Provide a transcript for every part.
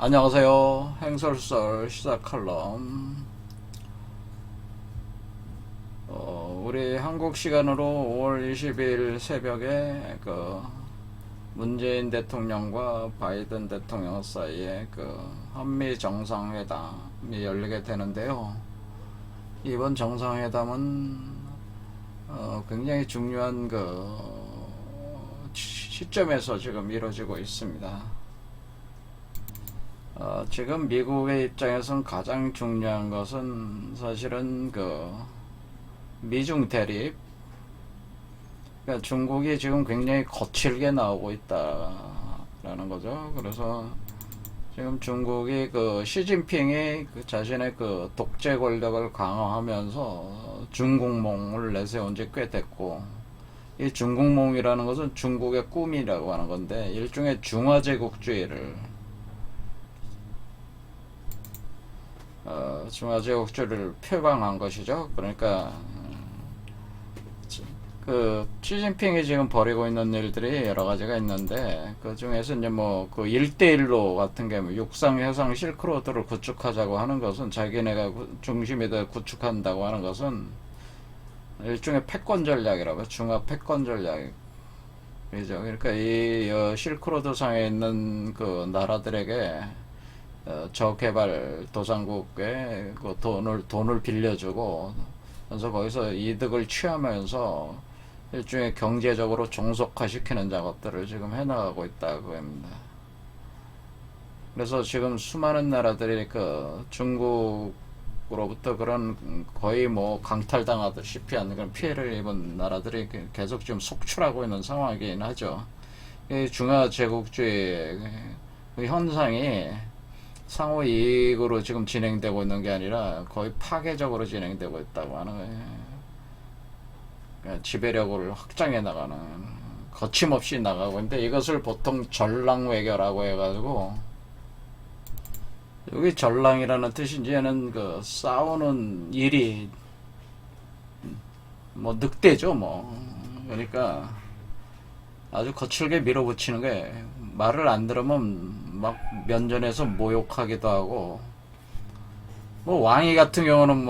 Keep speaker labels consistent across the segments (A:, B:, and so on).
A: 안녕하세요. 행설설 시사 칼럼. 우리 한국 시간으로 5월 20일 새벽에 문재인 대통령과 바이든 대통령 사이에 한미 정상회담이 열리게 되는데요. 이번 정상회담은 굉장히 중요한 시점에서 지금 이루어지고 있습니다. 지금 미국의 입장에서는 가장 중요한 것은 사실은 미중 대립, 그러니까 중국이 지금 굉장히 거칠게 나오고 있다라는 거죠. 그래서 지금 중국이 시진핑이 자신의 독재 권력을 강화하면서 중국몽을 내세운 지 꽤 됐고, 이 중국몽이라는 것은 중국의 꿈이라고 하는 건데 일종의 중화제국주의를 중화제국주의를 표방한 것이죠. 그러니까 시진핑이 지금 벌이고 있는 일들이 여러 가지가 있는데 그 중에서 이제 그 1대1로 같은 경우 육상 해상 실크로드를 구축하자고 하는 것은 자기네가 중심에다 구축한다고 하는 것은 일종의 패권 전략이라고 중화 패권 전략이죠. 그러니까 이 실크로드 상에 있는 나라들에게 저개발 도상국에 돈을 빌려주고, 그래서 거기서 이득을 취하면서 일종의 경제적으로 종속화시키는 작업들을 지금 해나가고 있다고 합니다. 그래서 지금 수많은 나라들이 중국으로부터 그런 거의 강탈당하다시피 하는 그런 피해를 입은 나라들이 계속 지금 속출하고 있는 상황이긴 하죠. 이 중화제국주의 현상이 상호 이익으로 지금 진행되고 있는 게 아니라 거의 파괴적으로 진행되고 있다고 하는 거예요. 그러니까 지배력을 확장해 나가는, 거침없이 나가고 있는데 이것을 보통 전랑외교라고 해가지고, 여기 전랑이라는 뜻이 이제는 싸우는 일이 늑대죠 그러니까 아주 거칠게 밀어붙이는 게, 말을 안 들으면 막 면전에서 모욕하기도 하고, 왕이 같은 경우는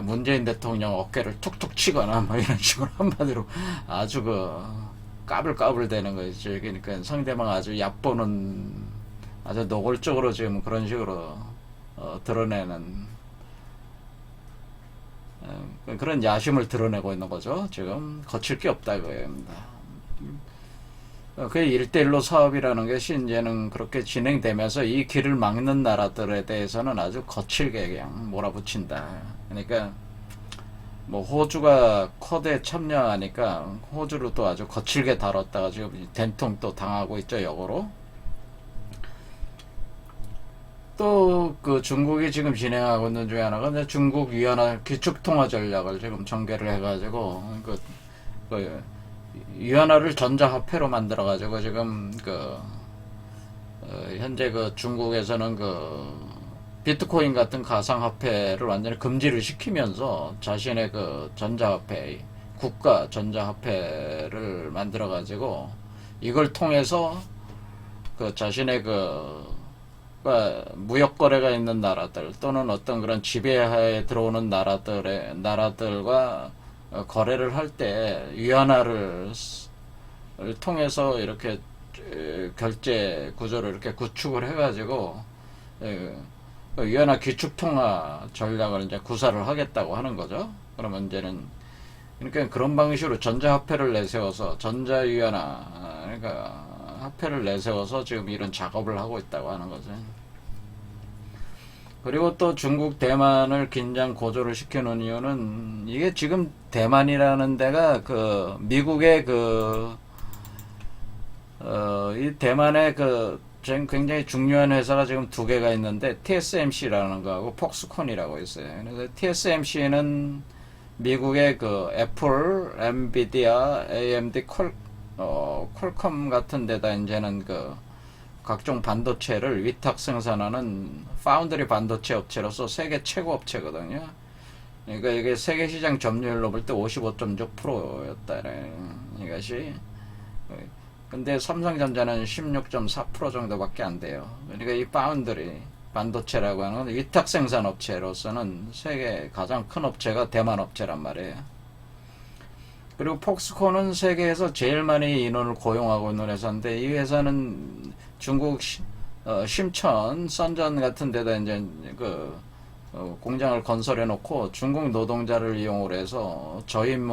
A: 문재인 대통령 어깨를 툭툭 치거나 이런 식으로 한마디로 아주 까불까불 되는 거죠. 그러니까 상대방 아주 얕보는, 아주 노골적으로 지금 그런 식으로 드러내는 그런 야심을 드러내고 있는 거죠. 지금 거칠 게 없다 이거입니다. 그 1대1로 사업이라는 것이 이제는 그렇게 진행되면서 이 길을 막는 나라들에 대해서는 아주 거칠게 그냥 몰아붙인다. 그러니까 호주가 쿼드에 참여하니까 호주를 또 아주 거칠게 다뤘다가 지금 된통 또 당하고 있죠, 역으로. 또 중국이 지금 진행하고 있는 중에 하나가 중국 위안화 기축통화 전략을 지금 전개를 해가지고 위안화를 전자화폐로 만들어가지고 지금 현재 중국에서는 비트코인 같은 가상화폐를 완전히 금지를 시키면서 자신의 전자화폐, 국가 전자화폐를 만들어가지고 이걸 통해서 자신의 무역거래가 있는 나라들 또는 어떤 그런 지배하에 들어오는 나라들과 거래를 할 때 위안화를 통해서 이렇게 결제 구조를 이렇게 구축을 해가지고 위안화 기축통화 전략을 이제 구사를 하겠다고 하는 거죠. 그러면 이제는 그러니까 그런 방식으로 전자화폐를 내세워서 전자위안화, 그러니까 화폐를 내세워서 지금 이런 작업을 하고 있다고 하는 거죠. 그리고 또 중국 대만을 긴장 고조를 시켜놓은 이유는, 이게 지금 대만이라는 데가 미국의 이 대만의 굉장히 중요한 회사가 지금 두 개가 있는데 TSMC라는 거하고 폭스콘이라고 있어요. 그래서 TSMC는 미국의 애플, 엔비디아, AMD, 퀄컴 같은 데다 이제는 각종 반도체를 위탁 생산하는 파운드리 반도체 업체로서 세계 최고 업체거든요. 그러니까 이게 세계 시장 점유율로 볼 때 55.6%였다는 이것이 근데 삼성전자는 16.4% 정도밖에 안 돼요. 그러니까 이 파운드리 반도체라고 하는 위탁 생산 업체로서는 세계 가장 큰 업체가 대만 업체란 말이에요. 그리고 폭스콘은 세계에서 제일 많이 인원을 고용하고 있는 회사인데, 이 회사는 중국 심천, 선전 같은 데다 이제 공장을 건설해 놓고 중국 노동자를 이용을 해서 저임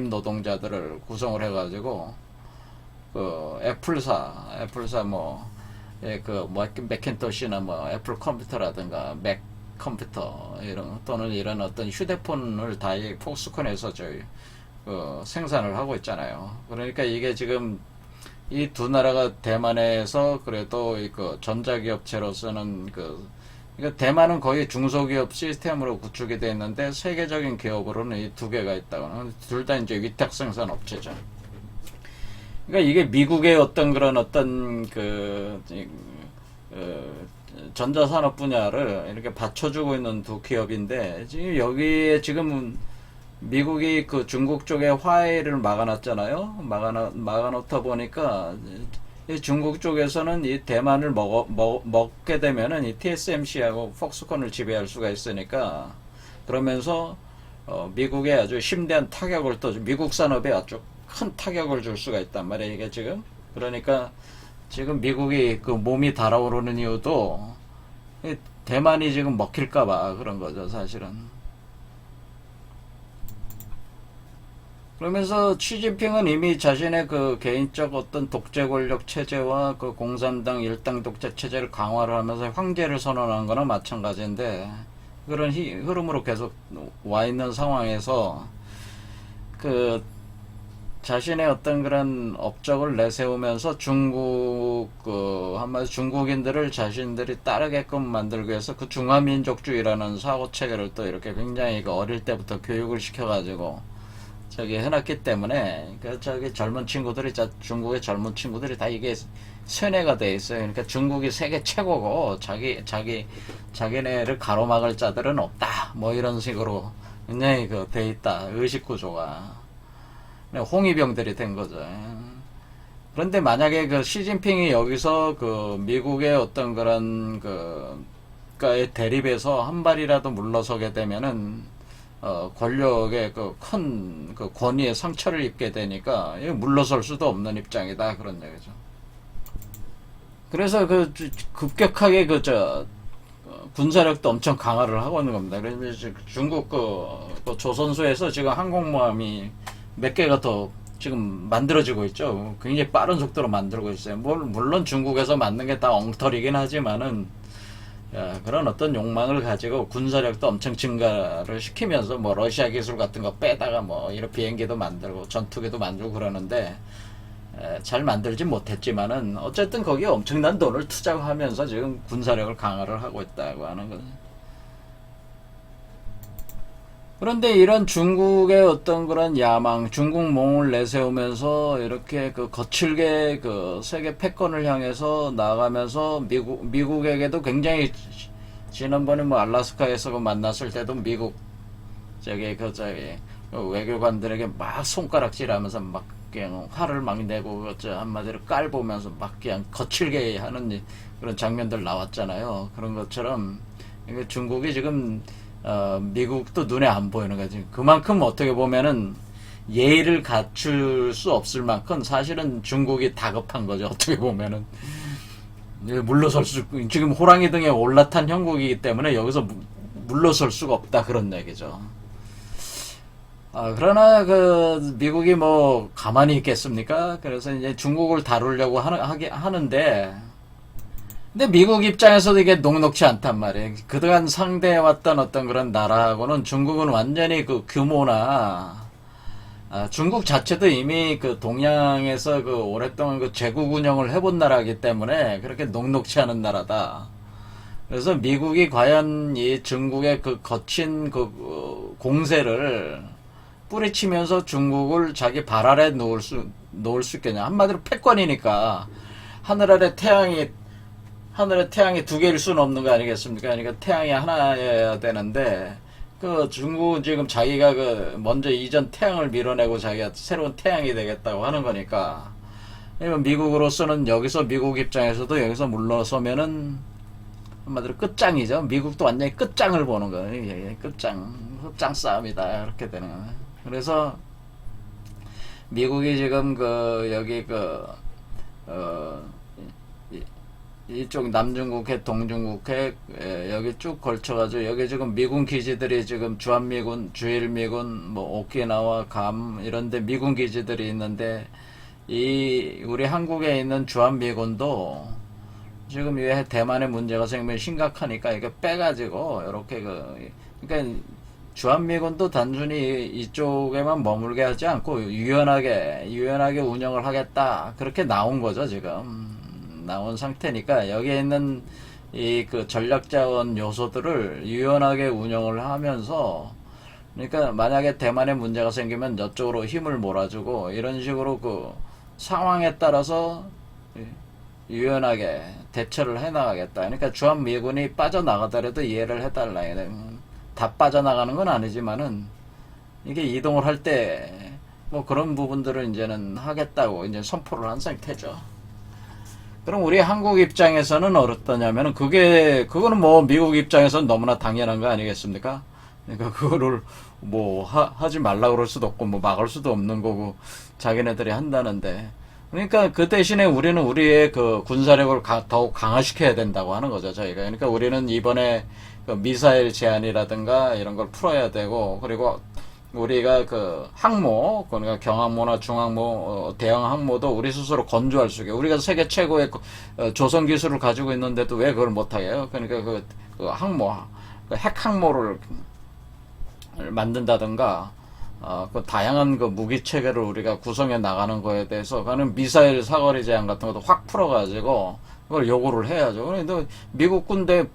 A: 노동자들을 구성을 해가지고 애플사 맥킨토시나 뭐 애플 컴퓨터라든가 맥 컴퓨터 또는 이런 어떤 휴대폰을 다 이 폭스콘에서 생산을 하고 있잖아요. 그러니까 이게 지금 이 두 나라가 대만에서 그래도 전자기업체로서는 그러니까 대만은 거의 중소기업 시스템으로 구축이 되어 있는데, 세계적인 기업으로는 이 두 개가 있다고. 둘 다 이제 위탁 생산 업체죠. 그러니까 이게 미국의 어떤 전자산업 분야를 이렇게 받쳐주고 있는 두 기업인데, 지금 여기에 지금 미국이 중국 쪽에 화해를 막아놨잖아요. 막아놓다 보니까 이 중국 쪽에서는 이 대만을 먹게 되면은 이 TSMC하고 폭스콘을 지배할 수가 있으니까, 그러면서 미국에 아주 심대한 타격을 또 미국 산업에 아주 큰 타격을 줄 수가 있단 말이에요, 이게 지금. 그러니까 지금 미국이 몸이 달아오르는 이유도 대만이 지금 먹힐까봐 그런 거죠, 사실은. 그러면서 시진핑은 이미 자신의 개인적 어떤 독재 권력 체제와 공산당 일당 독재 체제를 강화를 하면서 황제를 선언한 거나 마찬가지인데, 그런 흐름으로 계속 와 있는 상황에서 자신의 어떤 그런 업적을 내세우면서 한마디 중국인들을 자신들이 따르게끔 만들기 위해서 중화민족주의라는 사고 체계를 또 이렇게 굉장히 어릴 때부터 교육을 시켜가지고 해놨기 때문에, 젊은 친구들이, 중국의 젊은 친구들이 다 이게 세뇌가 돼 있어요. 그러니까 중국이 세계 최고고, 자기네를 가로막을 자들은 없다. 뭐 이런 식으로 굉장히 돼 있다. 의식 구조가. 홍위병들이 된 거죠. 그런데 만약에 시진핑이 여기서 미국의 어떤 그런 대립에서 한 발이라도 물러서게 되면은, 권력의 큰 권위에 상처를 입게 되니까 물러설 수도 없는 입장이다, 그런 얘기죠. 그래서 급격하게 군사력도 엄청 강화를 하고 있는 겁니다. 그래서 중국 조선소에서 지금 항공모함이 몇 개가 더 지금 만들어지고 있죠. 굉장히 빠른 속도로 만들고 있어요. 물론 중국에서 만든 게 다 엉터리긴 하지만은, 그런 어떤 욕망을 가지고 군사력도 엄청 증가를 시키면서 러시아 기술 같은 거 빼다가 이런 비행기도 만들고 전투기도 만들고 그러는데, 잘 만들지 못했지만은 어쨌든 거기에 엄청난 돈을 투자하면서 지금 군사력을 강화를 하고 있다고 하는 거죠. 그런데 이런 중국의 어떤 그런 야망, 중국몽을 내세우면서 이렇게 거칠게 세계 패권을 향해서 나가면서 미국에게도 굉장히, 지난번에 알라스카에서 만났을 때도 미국 외교관들에게 막 손가락질하면서 막 그냥 화를 막 내고 한마디로 깔보면서 막 그냥 거칠게 하는 그런 장면들 나왔잖아요. 그런 것처럼 중국이 지금 미국도 눈에 안 보이는 거지. 그만큼 어떻게 보면은 예의를 갖출 수 없을 만큼 사실은 중국이 다급한 거죠. 어떻게 보면은 물러설 지금 호랑이 등에 올라탄 형국이기 때문에 여기서 물러설 수가 없다, 그런 얘기죠. 그러나 미국이 가만히 있겠습니까? 그래서 이제 중국을 다루려고 하는데, 근데 미국 입장에서도 이게 녹록치 않단 말이에요. 그동안 상대해왔던 어떤 그런 나라하고는 중국은 완전히 규모나, 중국 자체도 이미 동양에서 오랫동안 제국 운영을 해본 나라이기 때문에 그렇게 녹록치 않은 나라다. 그래서 미국이 과연 이 중국의 거친 공세를 뿌리치면서 중국을 자기 발 아래 놓을 수 있겠냐. 한마디로 패권이니까 하늘 아래 태양이 두 개일 수는 없는 거 아니겠습니까? 그러니까 태양이 하나여야 되는데, 중국은 지금 자기가 먼저 이전 태양을 밀어내고 자기가 새로운 태양이 되겠다고 하는 거니까, 왜냐면 미국으로서는 여기서 미국 입장에서도 여기서 물러서면은 한마디로 끝장이죠. 미국도 완전히 끝장을 보는 거예요. 예, 끝장 싸움이다 이렇게 되는 거예요. 그래서 미국이 지금 그 여기 그 이쪽 남중국해, 동중국해 여기 쭉 걸쳐가지고 여기 지금 미군 기지들이 지금 주한미군, 주일미군, 뭐 오키나와, 괌 이런데 미군 기지들이 있는데 이 우리 한국에 있는 주한미군도 지금 이 대만의 문제가 생기면 심각하니까 이게 빼가지고 이렇게 그러니까 주한미군도 단순히 이쪽에만 머물게 하지 않고 유연하게 운영을 하겠다 그렇게 나온 거죠 지금. 나온 상태니까 여기에 있는 이 그 전략자원 요소들을 유연하게 운영을 하면서 그러니까 만약에 대만에 문제가 생기면 저쪽으로 힘을 몰아주고 이런 식으로 그 상황에 따라서 유연하게 대처를 해나가겠다. 그러니까 주한미군이 빠져나가더라도 이해를 해달라. 다 빠져나가는 건 아니지만은 이게 이동을 할 때 뭐 그런 부분들을 이제는 하겠다고 이제 선포를 한 상태죠. 그럼 우리 한국 입장에서는 어떻냐면은 그거는 뭐 미국 입장에서는 너무나 당연한 거 아니겠습니까? 그러니까 그거를 뭐 하지 말라 그럴 수도 없고 뭐 막을 수도 없는 거고 자기네들이 한다는데 그러니까 그 대신에 우리는 우리의 그 군사력을 더욱 강화시켜야 된다고 하는 거죠 저희가. 그러니까 우리는 이번에 그 미사일 제한이라든가 이런 걸 풀어야 되고 그리고 우리가 그 항모, 그러니까 경항모나 중항모, 대형 항모도 우리 스스로 건조할 수 있게. 우리가 세계 최고의 조선 기술을 가지고 있는데도 왜 그걸 못하게요? 그러니까 그 항모, 그 핵항모를 만든다든가, 그 다양한 그 무기 체계를 우리가 구성해 나가는 거에 대해서, 그는 미사일 사거리 제한 같은 것도 확 풀어가지고, 그걸 요구를 해야죠. 그런데 미국 군대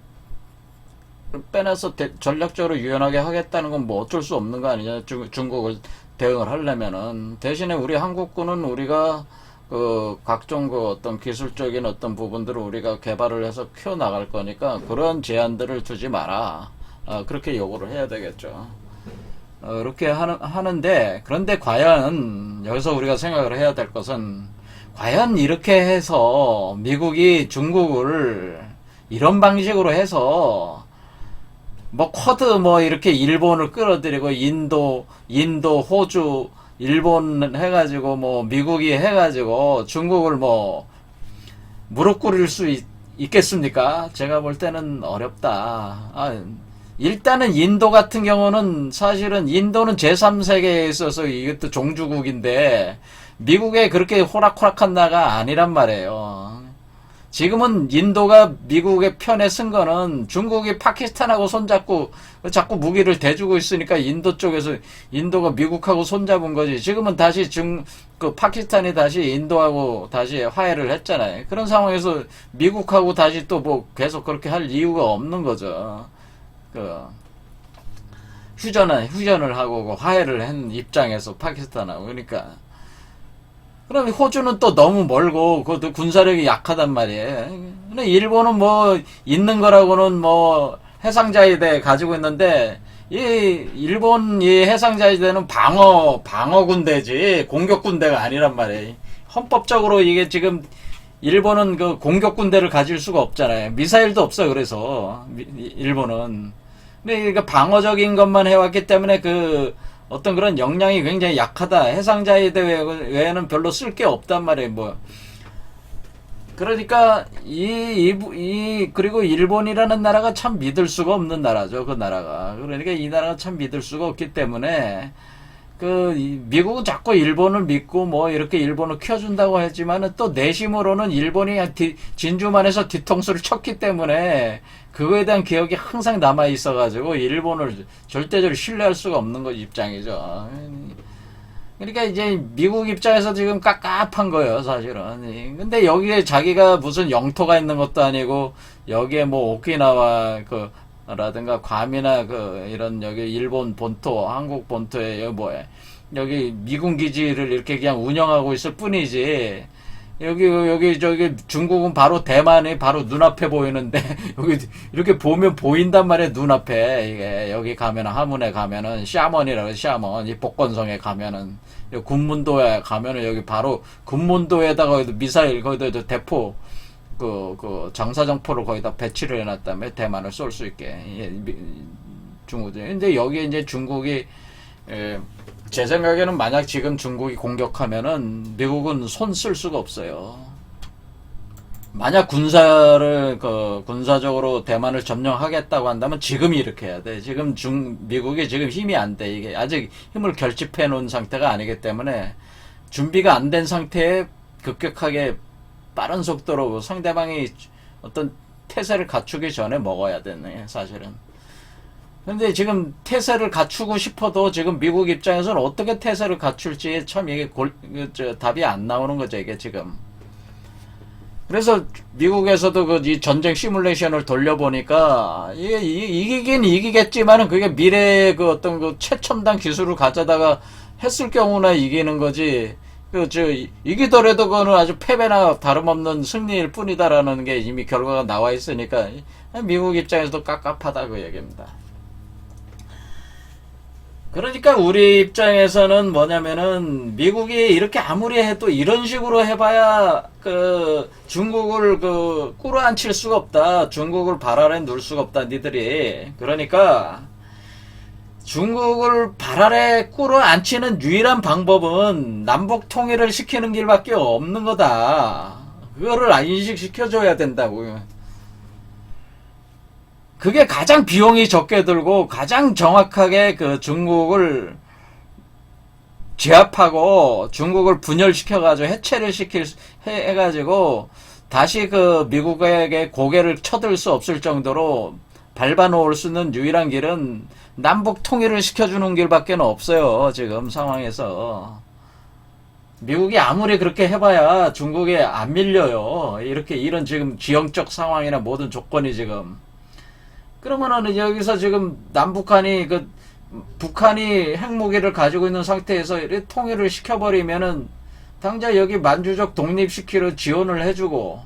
A: 빼내서 전략적으로 유연하게 하겠다는 건 뭐 어쩔 수 없는 거 아니냐. 중국을 대응을 하려면은. 대신에 우리 한국군은 우리가 그 각종 그 어떤 기술적인 어떤 부분들을 우리가 개발을 해서 키워나갈 거니까 그런 제한들을 두지 마라. 그렇게 요구를 해야 되겠죠. 그렇게 하는데, 그런데 과연 여기서 우리가 생각을 해야 될 것은 과연 이렇게 해서 미국이 중국을 이런 방식으로 해서 뭐 쿼드 뭐 이렇게 일본을 끌어들이고 인도, 호주, 일본 해가지고 뭐 미국이 해가지고 중국을 뭐 무릎 꿇일 수 있겠습니까? 제가 볼 때는 어렵다. 일단은 인도 같은 경우는 사실은 인도는 제3세계에 있어서 이것도 종주국인데 미국에 그렇게 호락호락한 나라가 아니란 말이에요. 지금은 인도가 미국의 편에 쓴 거는 중국이 파키스탄하고 손잡고 자꾸 무기를 대주고 있으니까 인도 쪽에서 인도가 미국하고 손잡은 거지. 지금은 다시 파키스탄이 다시 인도하고 다시 화해를 했잖아요. 그런 상황에서 미국하고 다시 또 뭐 계속 그렇게 할 이유가 없는 거죠. 휴전을 하고 화해를 한 입장에서 파키스탄하고. 그러니까. 그럼 호주는 또 너무 멀고 그것도 군사력이 약하단 말이에요. 근데 일본은 뭐 있는 거라고는 뭐 해상자위대 가지고 있는데 이 일본 이 해상자위대는 방어 군대지 공격 군대가 아니란 말이에요. 헌법적으로 이게 지금 일본은 그 공격 군대를 가질 수가 없잖아요. 미사일도 없어. 그래서 일본은. 근데 그러니까 방어적인 것만 해왔기 때문에 어떤 그런 역량이 굉장히 약하다. 해상자위대 외에는 별로 쓸 게 없단 말이에요, 뭐. 그러니까, 그리고 일본이라는 나라가 참 믿을 수가 없는 나라죠, 그 나라가. 그러니까 이 나라가 참 믿을 수가 없기 때문에, 미국은 자꾸 일본을 믿고 뭐 이렇게 일본을 키워준다고 했지만은 또 내심으로는 일본이 진주만에서 뒤통수를 쳤기 때문에 그거에 대한 기억이 항상 남아 있어가지고 일본을 절대적으로 신뢰할 수가 없는 거 입장이죠. 그러니까 이제 미국 입장에서 지금 깝깝한 거예요, 사실은. 근데 여기에 자기가 무슨 영토가 있는 것도 아니고 여기에 뭐 오키나와 라든가 괌이나 이런 여기 일본 본토, 한국 본토에 여기 미군 기지를 이렇게 그냥 운영하고 있을 뿐이지 저기 중국은 바로 대만이 바로 눈앞에 보이는데 여기 이렇게 보면 보인단 말이에요. 눈앞에. 이게 여기 가면은 하문에 가면은 샤먼이라고 샤먼 이 복건성에 가면은 군문도에 가면은 여기 바로 군문도에다가 미사일 거기다 대포 그 장사정포를 거기다 배치를 해놨다며 대만을 쏠 수 있게. 중국이. 근데 여기에 이제 중국이 제 생각에는 만약 지금 중국이 공격하면은 미국은 손 쓸 수가 없어요. 만약 군사적으로 대만을 점령하겠다고 한다면 지금 이렇게 해야 돼. 지금 미국이 지금 힘이 안 돼. 이게 아직 힘을 결집해 놓은 상태가 아니기 때문에 준비가 안 된 상태에 급격하게 빠른 속도로 상대방이 어떤 태세를 갖추기 전에 먹어야 되네, 사실은. 근데 지금 태세를 갖추고 싶어도 지금 미국 입장에서는 어떻게 태세를 갖출지 참 이게 답이 안 나오는 거죠, 이게 지금. 그래서 미국에서도 이 전쟁 시뮬레이션을 돌려보니까 이게 이기긴 이기겠지만은 그게 미래의 어떤 최첨단 기술을 가져다가 했을 경우나 이기는 거지. 이기더라도 그거는 아주 패배나 다름없는 승리일 뿐이다라는 게 이미 결과가 나와 있으니까 미국 입장에서도 깝깝하다 그 얘기입니다. 그러니까 우리 입장에서는 뭐냐면은 미국이 이렇게 아무리 해도 이런 식으로 해봐야 중국을 꾸루앉힐 수가 없다. 중국을 발 아래 놓을 수가 없다. 니들이. 그러니까 중국을 발 아래 꾸루앉히는 유일한 방법은 남북 통일을 시키는 길밖에 없는 거다. 그거를 인식시켜줘야 된다고요. 그게 가장 비용이 적게 들고 가장 정확하게 중국을 제압하고 중국을 분열시켜가지고 해체를 해가지고 다시 미국에게 고개를 쳐들 수 없을 정도로 밟아놓을 수 있는 유일한 길은 남북 통일을 시켜주는 길밖에 없어요. 지금 상황에서. 미국이 아무리 그렇게 해봐야 중국에 안 밀려요. 이런 지금 지형적 상황이나 모든 조건이 지금. 그러면은 여기서 지금 남북한이 북한이 핵무기를 가지고 있는 상태에서 이렇게 통일을 시켜버리면은 당장 여기 만주적 독립시키려 지원을 해주고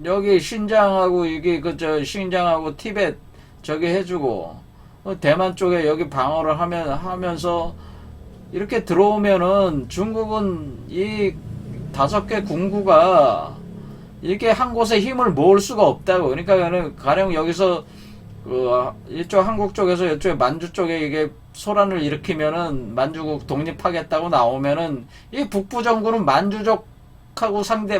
A: 여기 신장하고 이게 신장하고 티벳 저기 해주고 대만 쪽에 여기 방어를 하면서 이렇게 들어오면은 중국은 이 5개 군구가 이렇게 한 곳에 힘을 모을 수가 없다고. 그러니까 가령 여기서 이쪽 한국 쪽에서 이쪽 만주 쪽에 이게 소란을 일으키면은 만주국 독립하겠다고 나오면은 이 북부 정부는 만주족하고 상대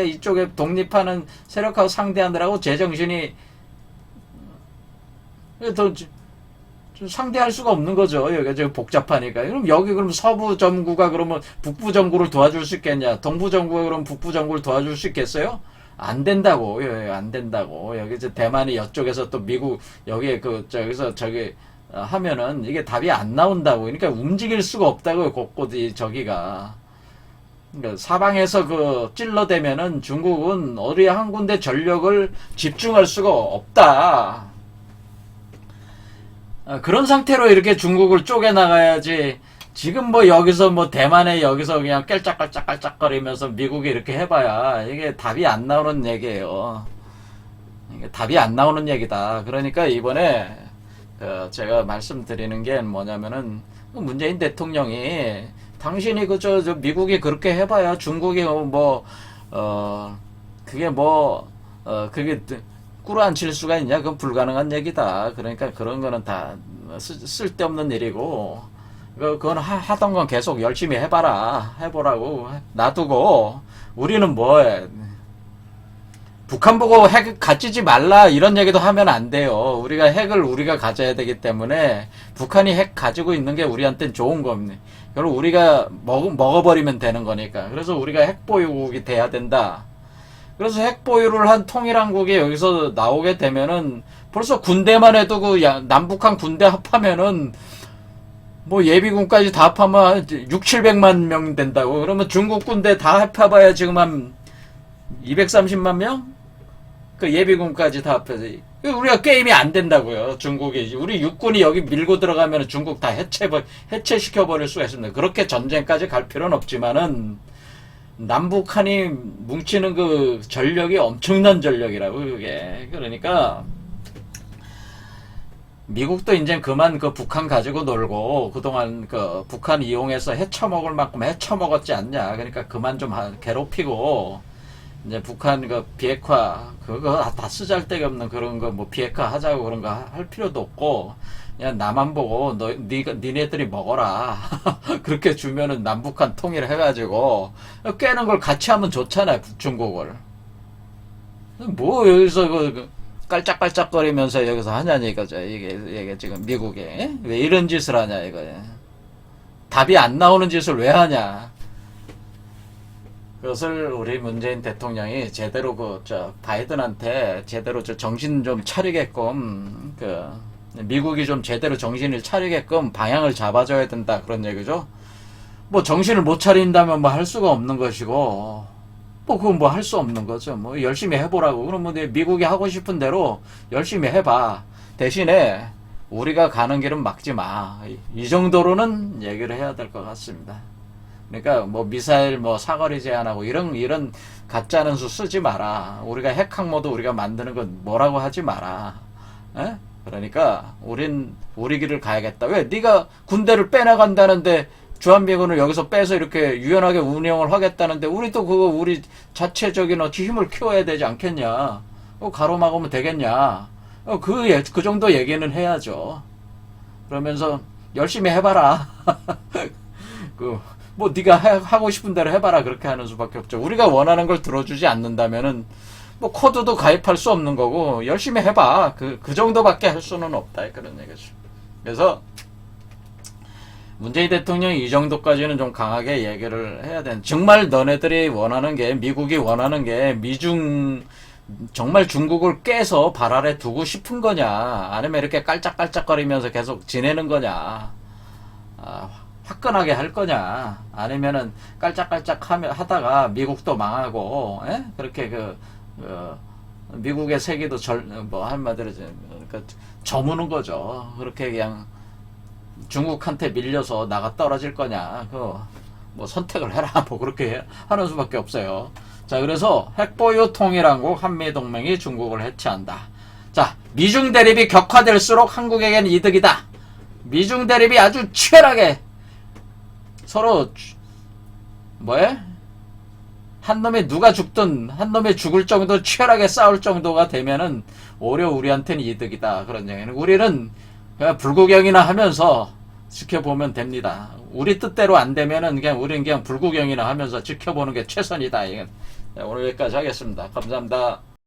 A: 이쪽에 독립하는 세력하고 상대하느라고 제정신이 더 상대할 수가 없는 거죠. 여기가 지금 복잡하니까. 그럼 서부 정부가 그러면 북부 정부를 도와줄 수 있겠냐? 동부 정부가 그럼 북부 정부를 도와줄 수 있겠어요? 안 된다고. 안 된다고. 여기 대만이 이쪽에서 또 미국 여기에 저기서 저기 하면은 이게 답이 안 나온다고. 그러니까 움직일 수가 없다고요. 곳곳이 저기가. 그러니까 사방에서 찔러대면은 중국은 어디 한 군데 전력을 집중할 수가 없다. 그런 상태로 이렇게 중국을 쪼개나가야지. 지금 여기서 대만에 여기서 그냥 깔짝깔짝거리면서 미국이 이렇게 해봐야 이게 답이 안 나오는 얘기예요. 이게 답이 안 나오는 얘기다. 그러니까 이번에 제가 말씀드리는 게 뭐냐면은 문재인 대통령이 당신이 미국이 그렇게 해봐야 중국이 그게 꾸루앉힐 수가 있냐? 그건 불가능한 얘기다. 그러니까 그런 거는 다 쓸데없는 일이고. 그건 하던 건 계속 열심히 해보라고 놔두고 우리는 북한 보고 핵 가지지 말라 이런 얘기도 하면 안 돼요. 핵을 우리가 가져야 되기 때문에 북한이 핵 가지고 있는 게 우리한테는 좋은 겁니다. 그리고 우리가 먹어버리면 되는 거니까. 그래서 우리가 핵 보유국이 돼야 된다. 그래서 핵 보유를 한 통일한국이 여기서 나오게 되면은 벌써 군대만 해도 남북한 군대 합하면은 예비군까지 다 합하면 600~700만 명 된다고. 그러면 중국 군대 다 합해봐야 지금 한 230만 명? 예비군까지 다 합해서. 우리가 게임이 안 된다고요. 중국이. 우리 육군이 여기 밀고 들어가면 중국 다 해체시켜버릴 수가 있습니다. 그렇게 전쟁까지 갈 필요는 없지만은, 남북한이 뭉치는 그 전력이 엄청난 전력이라고 그게. 그러니까 미국도 이제 그만 그 북한 가지고 놀고 그동안 그 북한 이용해서 헤쳐먹을 만큼 헤쳐먹었지 않냐. 그러니까 그만 좀 괴롭히고 이제 북한 그 비핵화 그거 다 쓰잘데기 없는 그런 거 뭐 비핵화 하자고 그런 거 할 필요도 없고 그냥 나만 보고 니네들이 먹어라. 그렇게 주면은 남북한 통일해가지고 깨는 걸 같이 하면 좋잖아요. 중국을. 뭐 여기서 그 깔짝깔짝거리면서 여기서 하냐니 이거죠. 이게 지금 미국에 왜 이런 짓을 하냐 이거. 답이 안 나오는 짓을 왜 하냐. 그것을 우리 문재인 대통령이 제대로 바이든한테 제대로 정신 좀 차리게끔 미국이 좀 제대로 정신을 차리게끔 방향을 잡아줘야 된다 그런 얘기죠. 뭐 정신을 못 차린다면 뭐 할 수가 없는 것이고 뭐 그건 뭐 할 수 없는 거죠. 뭐 열심히 해보라고. 그럼 뭐 미국이 하고 싶은 대로 열심히 해봐. 대신에 우리가 가는 길은 막지 마. 이 정도로는 얘기를 해야 될 것 같습니다. 그러니까 뭐 미사일 뭐 사거리 제한하고 이런 가짜는 수 쓰지 마라. 우리가 핵 항모도 우리가 만드는 건 뭐라고 하지 마라. 에? 그러니까 우린 우리 길을 가야겠다. 왜? 네가 군대를 빼나간다는데 주한미군을 여기서 빼서 이렇게 유연하게 운영을 하겠다는데 우리도 그거 우리 자체적인 힘을 키워야 되지 않겠냐. 가로막으면 되겠냐. 그 정도 얘기는 해야죠. 그러면서 열심히 해봐라. 뭐 네가 하고 싶은 대로 해봐라. 그렇게 하는 수밖에 없죠. 우리가 원하는 걸 들어주지 않는다면은 뭐 코드도 가입할 수 없는 거고 열심히 해봐. 그 정도밖에 할 수는 없다. 그런 얘기죠. 그래서 문재인 대통령이 이 정도까지는 좀 강하게 얘기를 해야 되는. 정말 너네들이 원하는 게 미국이 원하는 게 미중 정말 중국을 깨서 발 아래 두고 싶은 거냐 아니면 이렇게 깔짝깔짝거리면서 계속 지내는 거냐. 화끈하게 할 거냐 아니면은 깔짝깔짝 하다가 미국도 망하고 그렇게 미국의 세계도 뭐 한마디로 저무는 거죠. 그렇게 그냥 중국한테 밀려서 나가 떨어질 거냐 뭐 선택을 해라 뭐 그렇게 하는 수밖에 없어요. 자, 그래서 핵보유 통일한국 한미동맹이 중국을 해체한다. 자, 미중 대립이 격화될수록 한국에겐 이득이다. 미중 대립이 아주 치열하게 서로 한 놈이 누가 죽든 한 놈이 죽을 정도 치열하게 싸울 정도가 되면은 오히려 우리한테는 이득이다. 그런 얘기는 우리는 그냥 불구경이나 하면서 지켜보면 됩니다. 우리 뜻대로 안 되면은 우리는 그냥 불구경이나 하면서 지켜보는 게 최선이다. 오늘 여기까지 하겠습니다. 감사합니다.